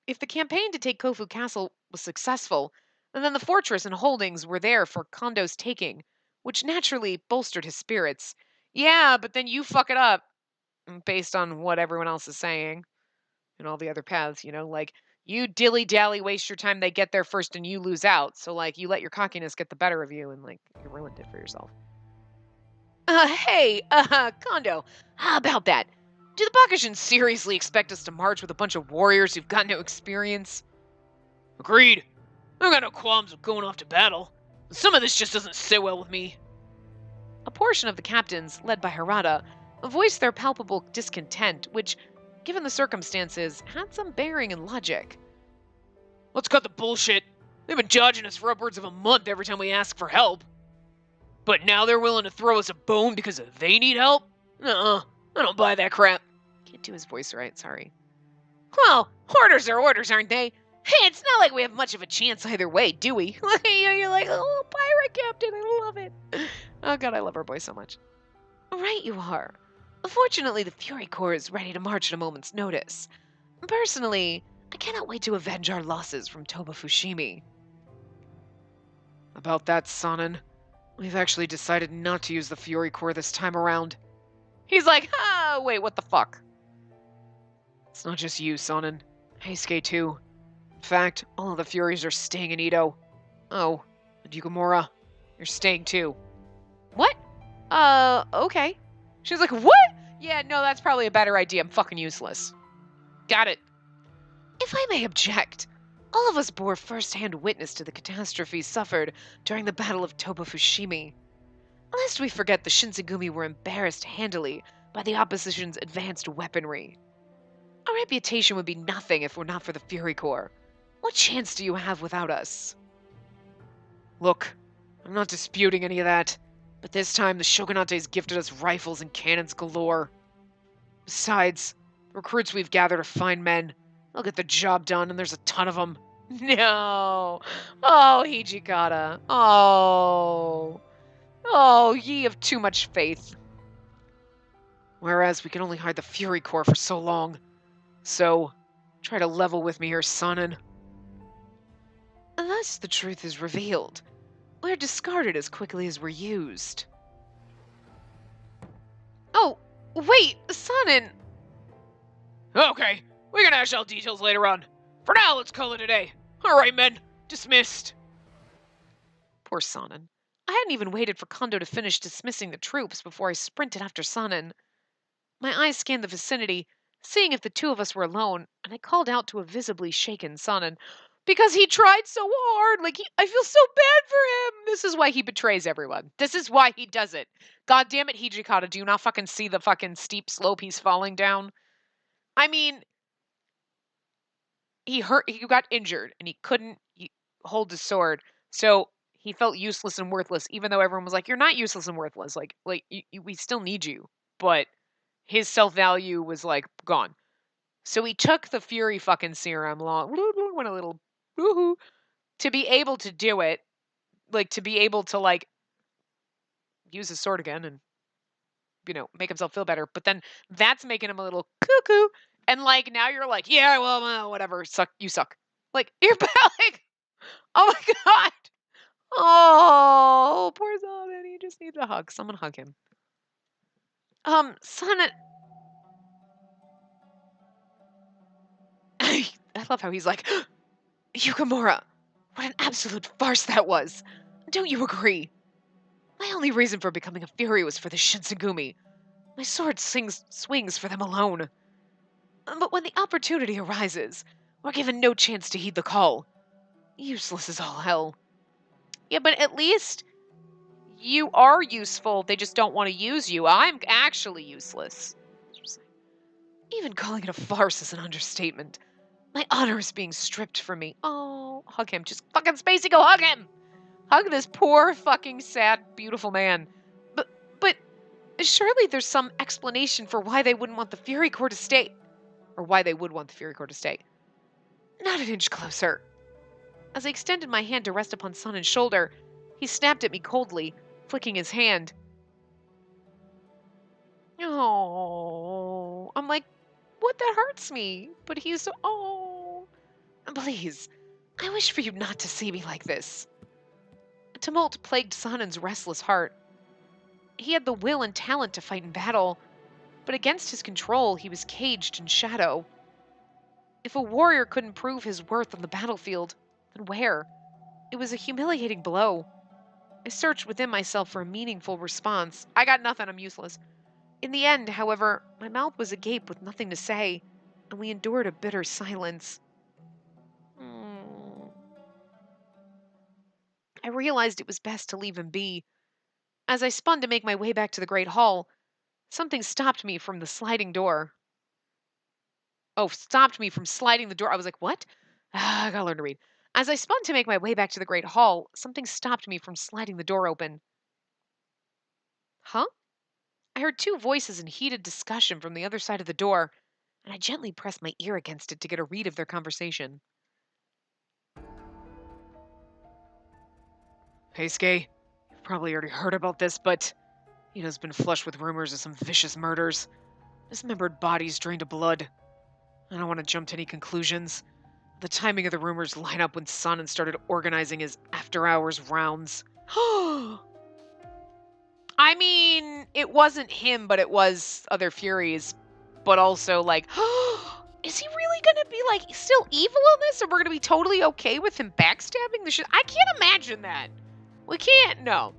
If the campaign to take Kofu Castle was successful, then the fortress and holdings were there for Kondo's taking, which naturally bolstered his spirits. Yeah, but then you fuck it up, based on what everyone else is saying and all the other paths, like you dilly-dally, waste your time, they get there first and you lose out. So like you let your cockiness get the better of you and like you ruined it for yourself. Hey, Kondo, how about that? Do the Bakushins seriously expect us to march with a bunch of warriors who've got no experience? Agreed. I've got no qualms with going off to battle. Some of this just doesn't sit well with me. A portion of the captains, led by Harada, voiced their palpable discontent, which, given the circumstances, had some bearing in logic. Let's cut the bullshit. They've been dodging us for upwards of a month every time we ask for help. But now they're willing to throw us a bone because they need help? Nuh-uh. I don't buy that crap. Can't do his voice right, sorry. Well, orders are orders, aren't they? Hey, it's not like we have much of a chance either way, do we? You're like, oh, pirate captain, I love it. Oh god, I love our boy so much. Right you are. Fortunately, the Fury Corps is ready to march at a moment's notice. Personally, I cannot wait to avenge our losses from Toba Fushimi. About that, Sonnen, we've actually decided not to use the Fury Corps this time around. He's like, wait, what the fuck? It's not just you, Sonnen. Heisuke too. In fact, all of the Furies are staying in Edo. Oh, and Yukimura, you're staying too. What? Okay. She's like, what? Yeah, no, that's probably a better idea. I'm fucking useless. Got it. If I may object, all of us bore first-hand witness to the catastrophes suffered during the Battle of Toba Fushimi. Lest we forget the Shinsengumi were embarrassed handily by the opposition's advanced weaponry. Our reputation would be nothing if it were not for the Fury Corps. What chance do you have without us? Look, I'm not disputing any of that, but this time the Shogunate's gifted us rifles and cannons galore. Besides, the recruits we've gathered are fine men. They'll get the job done, and there's a ton of them. No! Oh, Hijikata. Oh. Oh, ye have too much faith. Whereas we can only hide the Fury Corps for so long. So, try to level with me here, Sonnen. Thus the truth is revealed. We're discarded as quickly as we're used. Oh, wait, Sonnen! Okay, we can hash out details later on. For now, let's call it a day. Alright, men, dismissed. Poor Sonnen. I hadn't even waited for Kondo to finish dismissing the troops before I sprinted after Sonnen. My eyes scanned the vicinity, seeing if the two of us were alone, and I called out to a visibly shaken Sonnen. Because he tried so hard. I feel so bad for him. This is why he betrays everyone. This is why he does it. God damn it, Hijikata, do you not fucking see the fucking steep slope he's falling down? I mean, he got injured, and he couldn't hold his sword, so he felt useless and worthless, even though everyone was like, you're not useless and worthless. We still need you. But his self-value was, like, gone. So he took the Fury fucking serum, went a little woohoo, to be able to do it, like, to be able to, like, use his sword again and, make himself feel better. But then that's making him a little cuckoo. And, like, now you're like, yeah, well, whatever. You suck. Like, you're like, oh my God. Oh, poor Zombie. He just needs a hug. Someone hug him. Son. I love how he's like, Yukimura, what an absolute farce that was. Don't you agree? My only reason for becoming a Fury was for the Shinsengumi. My sword swings for them alone. But when the opportunity arises, we're given no chance to heed the call. Useless as all hell. Yeah, but at least you are useful. They just don't want to use you. I'm actually useless. Even calling it a farce is an understatement. My honor is being stripped from me. Oh, hug him. Just fucking Spacey, go hug him! Hug this poor fucking sad, beautiful man. But surely there's some explanation for why they wouldn't want the Fury Core to stay. Or why they would want the Fury Core to stay. Not an inch closer. As I extended my hand to rest upon Sonen's shoulder, he snapped at me coldly, flicking his hand. Oh, I'm like, what? That hurts me. But he's so, oh. Please, I wish for you not to see me like this. A tumult plagued Sonen's restless heart. He had the will and talent to fight in battle, but against his control, he was caged in shadow. If a warrior couldn't prove his worth on the battlefield, then where? It was a humiliating blow. I searched within myself for a meaningful response. I got nothing, I'm useless. In the end, however, my mouth was agape with nothing to say, and we endured a bitter silence. I realized it was best to leave him be. As I spun to make my way back to the great hall, something stopped me from the sliding door. Oh, stopped me from sliding the door. I was like, what? I gotta learn to read. As I spun to make my way back to the great hall, something stopped me from sliding the door open. Huh? I heard two voices in heated discussion from the other side of the door, and I gently pressed my ear against it to get a read of their conversation. Heisuke, you've probably already heard about this, but Ito's been flushed with rumors of some vicious murders. Dismembered bodies drained of blood. I don't want to jump to any conclusions. The timing of the rumors line up when Sonnen started organizing his after-hours rounds. I mean, it wasn't him, but it was other Furies. But also, like, is he really gonna be, like, still evil in this? Or we're gonna be totally okay with him backstabbing the shit? I can't imagine that. We can't, no.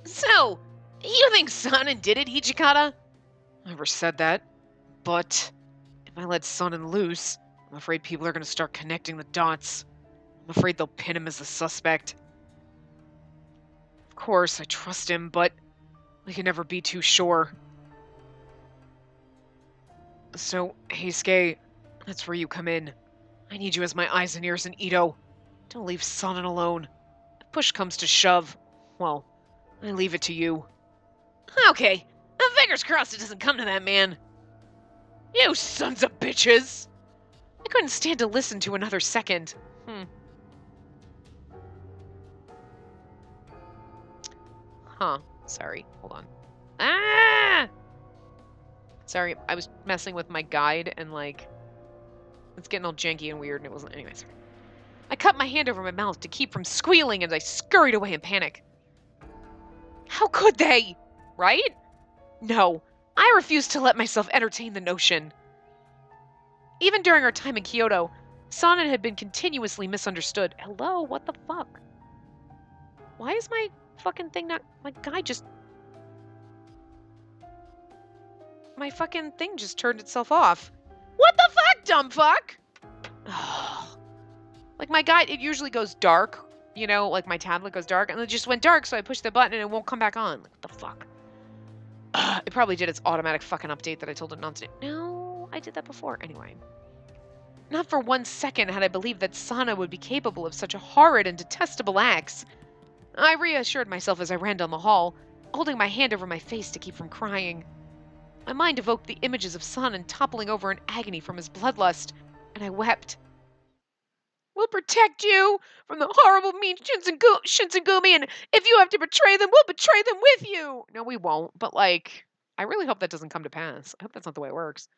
So, you think Sonnen did it, Hijikata? Never said that. But if I let Sonnen loose, I'm afraid people are gonna start connecting the dots. I'm afraid they'll pin him as the suspect. Of course, I trust him, but we can never be too sure. So, Heisuke, that's where you come in. I need you as my eyes and ears in Ito. Don't leave Sonnen alone. If push comes to shove, well, I leave it to you. Okay, fingers crossed it doesn't come to that, man. You sons of bitches! I couldn't stand to listen to another second. Huh. Sorry. Hold on. Ah! Sorry, I was messing with my guide and, like, it's getting all janky and weird and it wasn't. Anyways. I cut my hand over my mouth to keep from squealing as I scurried away in panic. How could they? Right? No. I refused to let myself entertain the notion. Even during our time in Kyoto, Sonnen had been continuously misunderstood. Hello? What the fuck? Why is my fucking thing not... My guide just... My fucking thing just turned itself off. What the fuck, dumb fuck? Like, my guide, it usually goes dark. You know, like my tablet goes dark. And it just went dark, so I pushed the button and it won't come back on. Like, what the fuck? It probably did its automatic fucking update that I told it not to do. No, I did that before. Anyway. Not for 1 second had I believed that Sana would be capable of such a horrid and detestable acts. I reassured myself as I ran down the hall, holding my hand over my face to keep from crying. My mind evoked the images of Sanan toppling over in agony from his bloodlust, and I wept. We'll protect you from the horrible, mean Shinsengumi, and if you have to betray them, we'll betray them with you. No, we won't, but like, I really hope that doesn't come to pass. I hope that's not the way it works.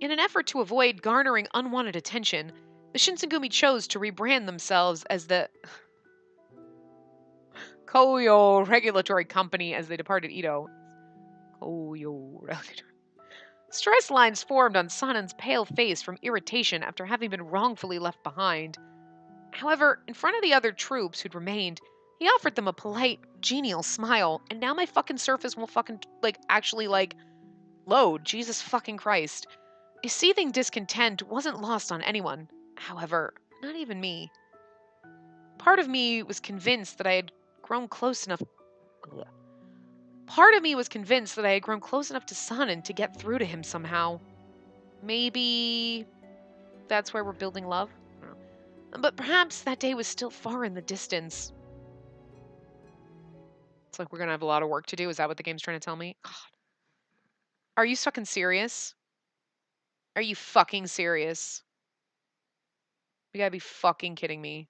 In an effort to avoid garnering unwanted attention, the Shinsengumi chose to rebrand themselves as the Koyo Regulatory Company as they departed Edo. Koyo Regulatory. Stress lines formed on Sanan's pale face from irritation after having been wrongfully left behind. However, in front of the other troops who'd remained, he offered them a polite, genial smile, and now my fucking surface won't fucking, actually load. Jesus fucking Christ. A seething discontent wasn't lost on anyone. However, not even me. Part of me was convinced that I had grown close enough... Part of me was convinced that I had grown close enough to Sanan to get through to him somehow. Maybe that's where we're building love? I don't know. But perhaps that day was still far in the distance. It's like we're gonna have a lot of work to do. Is that what the game's trying to tell me? God. Are you fucking serious? Are you fucking serious? You gotta be fucking kidding me.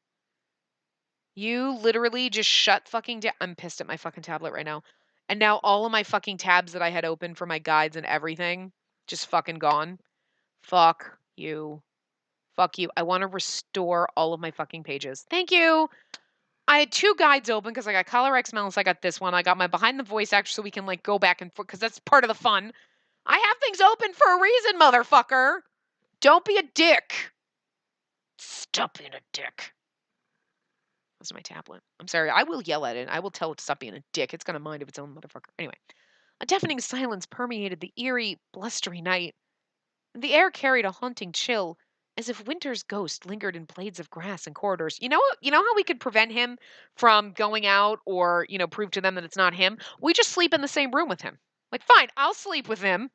You literally just shut fucking down. I'm pissed at my fucking tablet right now. And now all of my fucking tabs that I had open for my guides and everything, just fucking gone. Fuck you. Fuck you. I want to restore all of my fucking pages. Thank you. I had 2 guides open because I got ColorX Mouse. I got this one. I got my behind the voice actor so we can go back and forth because that's part of the fun. I have things open for a reason, motherfucker. Don't be a dick. Stop being a dick. That's my tablet. I'm sorry. I will yell at it. I will tell it to stop being a dick. It's got a mind of its own, motherfucker. Anyway, a deafening silence permeated the eerie, blustery night. The air carried a haunting chill, as if winter's ghost lingered in blades of grass and corridors. You know how we could prevent him from going out or, prove to them that it's not him? We just sleep in the same room with him. Fine, I'll sleep with him,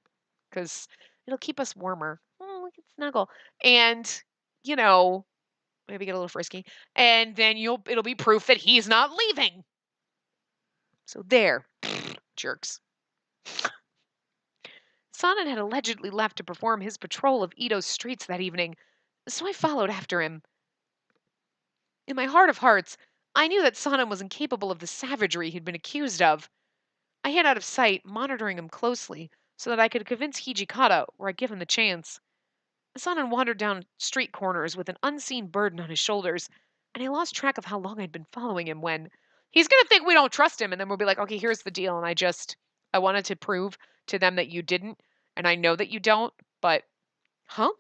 because it'll keep us warmer. Oh, we can snuggle. And, maybe get a little frisky, and then it'll be proof that he's not leaving. So there, jerks. Sanan had allegedly left to perform his patrol of Edo's streets that evening, so I followed after him. In my heart of hearts, I knew that Sanan was incapable of the savagery he'd been accused of. I hid out of sight, monitoring him closely, so that I could convince Hijikata were I given the chance. Sanan wandered down street corners with an unseen burden on his shoulders, and I lost track of how long I'd been following him when he's going to think we don't trust him, and then we'll be like, okay, here's the deal, and I wanted to prove to them that you didn't, and I know that you don't, but, huh?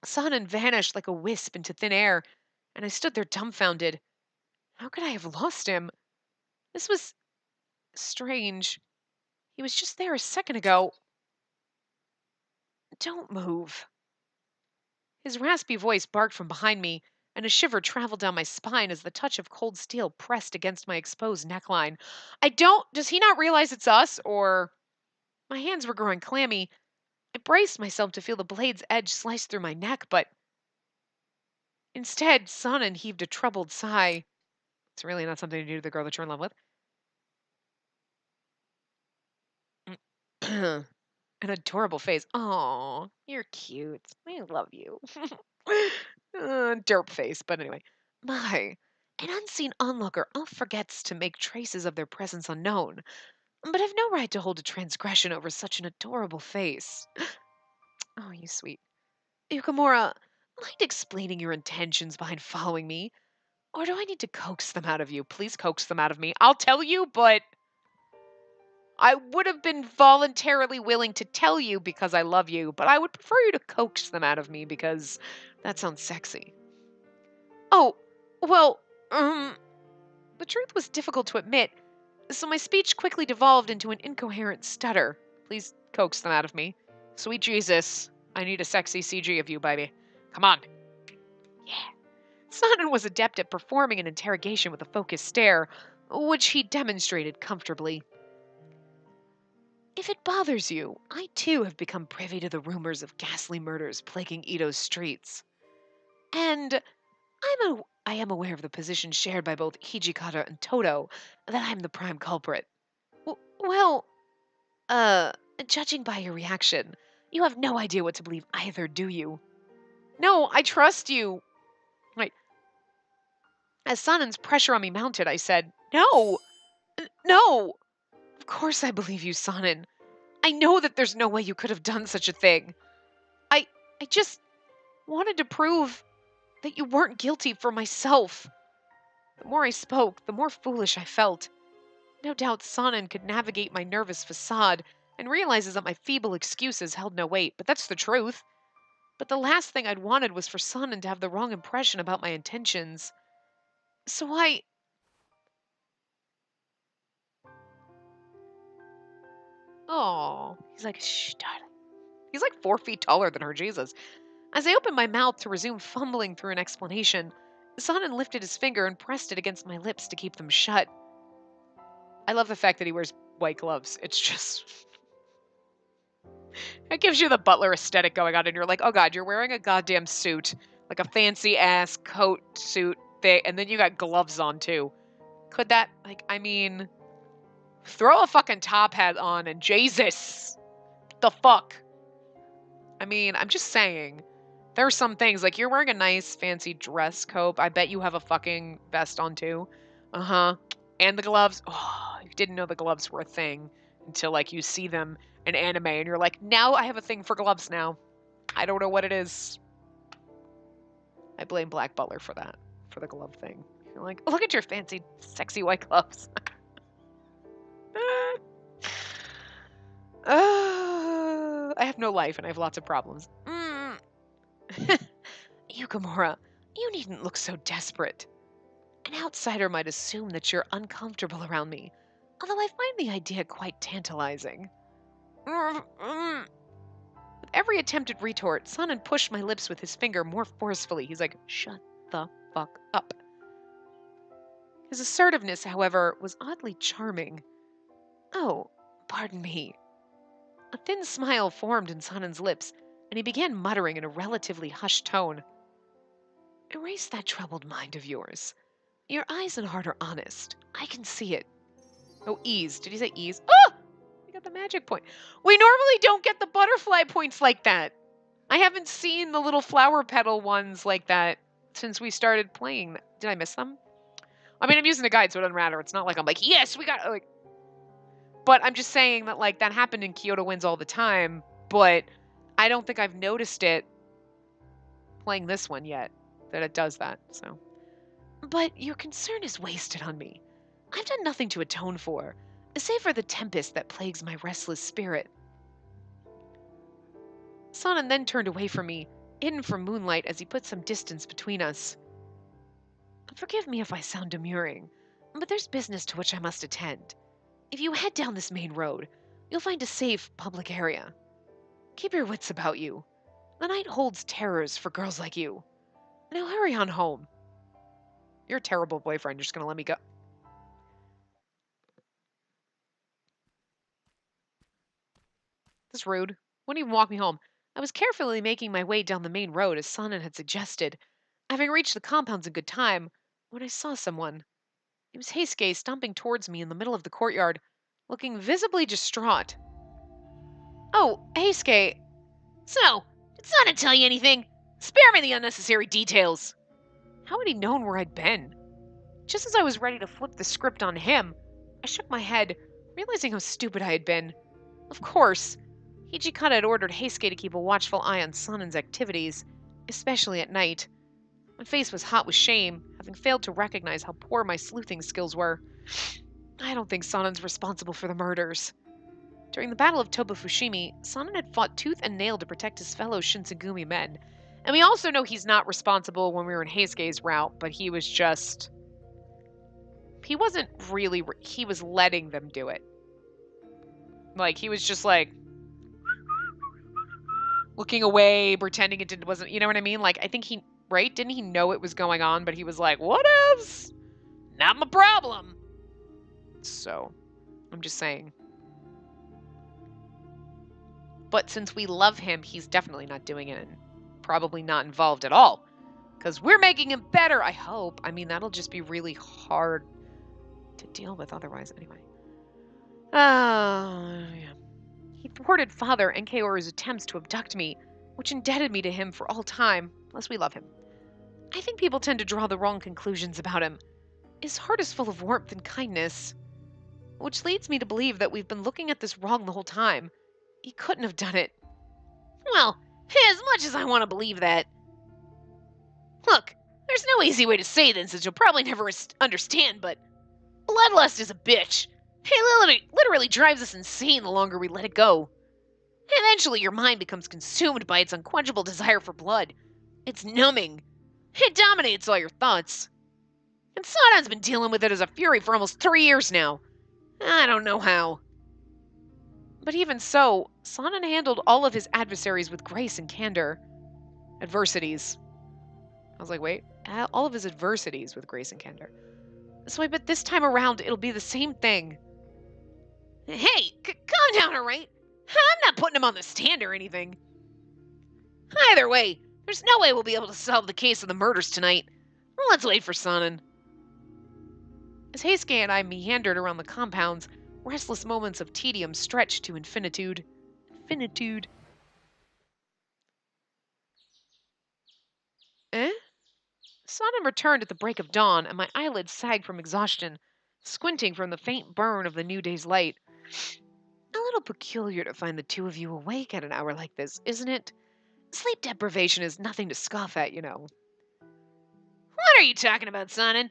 Sanan vanished like a wisp into thin air, and I stood there dumbfounded. How could I have lost him? This was strange. He was just there a second ago. Don't move. His raspy voice barked from behind me, and a shiver traveled down my spine as the touch of cold steel pressed against my exposed neckline. Does he not realize it's us, or... My hands were growing clammy. I braced myself to feel the blade's edge slice through my neck, but... Instead, Sanan heaved a troubled sigh. It's really not something to do to the girl that you're in love with. An adorable face. Aw, you're cute. I love you. Derp face, but anyway. My, an unseen onlooker oft forgets to make traces of their presence unknown, but I've no right to hold a transgression over such an adorable face. Oh, you sweet. Yukamura, mind explaining your intentions behind following me? Or do I need to coax them out of you? Please coax them out of me. I'll tell you, but I would have been voluntarily willing to tell you because I love you, but I would prefer you to coax them out of me because that sounds sexy. Oh, well, the truth was difficult to admit, so my speech quickly devolved into an incoherent stutter. Please coax them out of me. Sweet Jesus, I need a sexy CG of you, baby. Come on. Yeah. Sanan was adept at performing an interrogation with a focused stare, which he demonstrated comfortably. If it bothers you, I too have become privy to the rumors of ghastly murders plaguing Edo's streets. And I am aware of the position shared by both Hijikata and Toto, that I'm the prime culprit. Well, uh, judging by your reaction, you have no idea what to believe either, do you? No, I trust you. Right. As Sanen's pressure on me mounted, I said, No! No! Of course I believe you, Sanen. I know that there's no way you could have done such a thing. I I just wanted to prove that you weren't guilty for myself. The more I spoke, the more foolish I felt. No doubt Sanen could navigate my nervous facade and realizes that my feeble excuses held no weight, but that's the truth. But the last thing I'd wanted was for Sanen to have the wrong impression about my intentions. So Oh, he's like, shh, darling. He's like 4 feet taller than her, Jesus. As I opened my mouth to resume fumbling through an explanation, Sanan lifted his finger and pressed it against my lips to keep them shut. I love the fact that he wears white gloves. It's just... It gives you the butler aesthetic going on, and you're like, oh god, you're wearing a goddamn suit. Like a fancy-ass coat suit thing, and then you got gloves on, too. Could that, throw a fucking top hat on and Jesus! The fuck? I'm just saying. There are some things, like you're wearing a nice fancy dress coat. I bet you have a fucking vest on too. Uh-huh. And the gloves. Oh, you didn't know the gloves were a thing until like you see them in anime and you're like, now I have a thing for gloves now. I don't know what it is. I blame Black Butler for that. For the glove thing. You're like, look at your fancy, sexy white gloves. I have no life and I have lots of problems. Yukimura, you needn't look so desperate. An outsider might assume that you're uncomfortable around me, although I find the idea quite tantalizing. With every attempted retort, Sanan pushed my lips with his finger more forcefully. He's like, shut the fuck up. His assertiveness, however, was oddly charming. Oh, pardon me. A thin smile formed in Sanan's lips, and he began muttering in a relatively hushed tone. Erase that troubled mind of yours. Your eyes and heart are honest. I can see it. Oh, ease. Did he say ease? Oh! We got the magic point. We normally don't get the butterfly points like that. I haven't seen the little flower petal ones like that since we started playing. Did I miss them? I'm using a guide, so it doesn't matter. It's not like I'm like, yes, we got like. But I'm just saying that like that happened in Kyoto Winds all the time, but I don't think I've noticed it playing this one yet, that it does that, so. But your concern is wasted on me. I've done nothing to atone for, save for the tempest that plagues my restless spirit. Sanan then turned away from me, hidden from moonlight as he put some distance between us. Forgive me if I sound demurring, but there's business to which I must attend. If you head down this main road, you'll find a safe public area. Keep your wits about you. The night holds terrors for girls like you. Now hurry on home. You're a terrible boyfriend. You're just going to let me go. That's rude. Wouldn't even walk me home. I was carefully making my way down the main road as Sanan had suggested. Having reached the compounds in good time, when I saw someone. It was Heisuke stomping towards me in the middle of the courtyard, looking visibly distraught. Oh, Heisuke. So, did Sanan tell you anything? Spare me the unnecessary details. How had he known where I'd been? Just as I was ready to flip the script on him, I shook my head, realizing how stupid I had been. Of course, Hijikata had ordered Heisuke to keep a watchful eye on Sanen's activities, especially at night. My face was hot with shame, having failed to recognize how poor my sleuthing skills were. I don't think Sanen's responsible for the murders. During the Battle of Tobafushimi, Sanen had fought tooth and nail to protect his fellow Shinsengumi men. And we also know he's not responsible when we were in Heisuke's route, but he was just... He wasn't really... He was letting them do it. Like, he was just like... looking away, pretending it wasn't... You know what I mean? Like, I think he... Right? Didn't he know it was going on, but he was like, what else? Not my problem. So, I'm just saying. But since we love him, he's definitely not doing it and probably not involved at all. Because we're making him better, I hope. I mean, that'll just be really hard to deal with otherwise, anyway. Yeah. He thwarted Father Enkeoru's attempts to abduct me, which indebted me to him for all time, unless we love him. I think people tend to draw the wrong conclusions about him. His heart is full of warmth and kindness, which leads me to believe that we've been looking at this wrong the whole time. He couldn't have done it. Well, as much as I want to believe that. Look, there's no easy way to say this, as you'll probably never understand, but bloodlust is a bitch. It literally drives us insane the longer we let it go. Eventually, your mind becomes consumed by its unquenchable desire for blood. It's numbing. It dominates all your thoughts. And Sadan's been dealing with it as a fury for almost 3 years now. I don't know how. But even so, Sanan handled all of his adversaries with grace and candor. Adversities. I was like, wait, all of his adversities with grace and candor. So I bet this time around it'll be the same thing. Hey, calm down, alright? I'm not putting him on the stand or anything. Either way, there's no way we'll be able to solve the case of the murders tonight. Let's wait for Sanan. As Heisuke and I meandered around the compounds, restless moments of tedium stretched to infinitude. Eh? Sanan returned at the break of dawn, and my eyelids sagged from exhaustion, squinting from the faint burn of the new day's light. A little peculiar to find the two of you awake at an hour like this, isn't it? Sleep deprivation is nothing to scoff at, you know. What are you talking about, Sanan?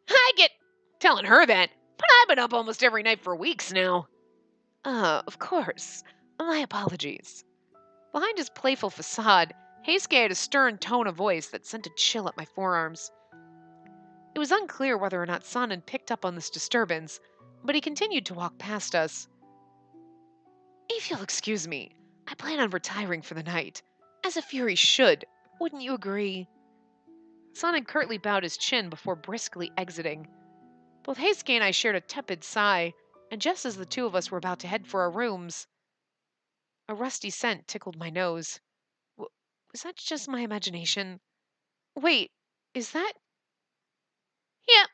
I get telling her that, but I've been up almost every night for weeks now. Of course. My apologies. Behind his playful facade, Heisuke had a stern tone of voice that sent a chill up my forearms. It was unclear whether or not Sanan picked up on this disturbance, but he continued to walk past us. If you'll excuse me, I plan on retiring for the night, as a fury should. Wouldn't you agree? Sanan curtly bowed his chin before briskly exiting. Both Heisuke and I shared a tepid sigh, and just as the two of us were about to head for our rooms, a rusty scent tickled my nose. Was that just my imagination? Wait, is that... Yep,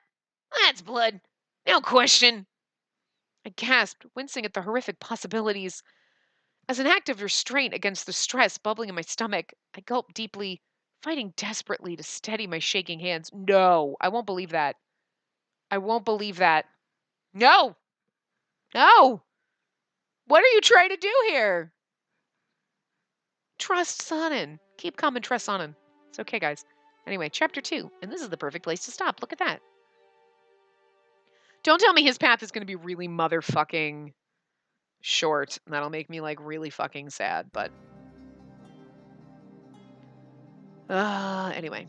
that's blood. No question. I gasped, wincing at the horrific possibilities. As an act of restraint against the stress bubbling in my stomach, I gulped deeply, fighting desperately to steady my shaking hands. No, I won't believe that. I won't believe that. No! No! What are you trying to do here? Trust Sanan. Keep calm and trust Sanan. It's okay, guys. Anyway, chapter 2. And this is the perfect place to stop. Look at that. Don't tell me his path is going to be really motherfucking short. That'll make me, like, really fucking sad, but... anyway.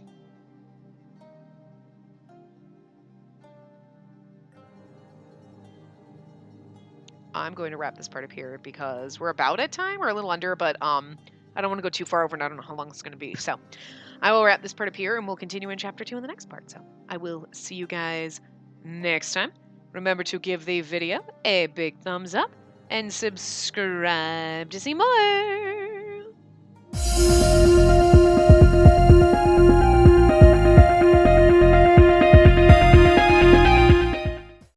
I'm going to wrap this part up here because we're about at time. We're a little under, but I don't want to go too far over and I don't know how long it's going to be. So I will wrap this part up here and we'll continue in chapter 2 in the next part. So I will see you guys next time. Remember to give the video a big thumbs up and subscribe to see more.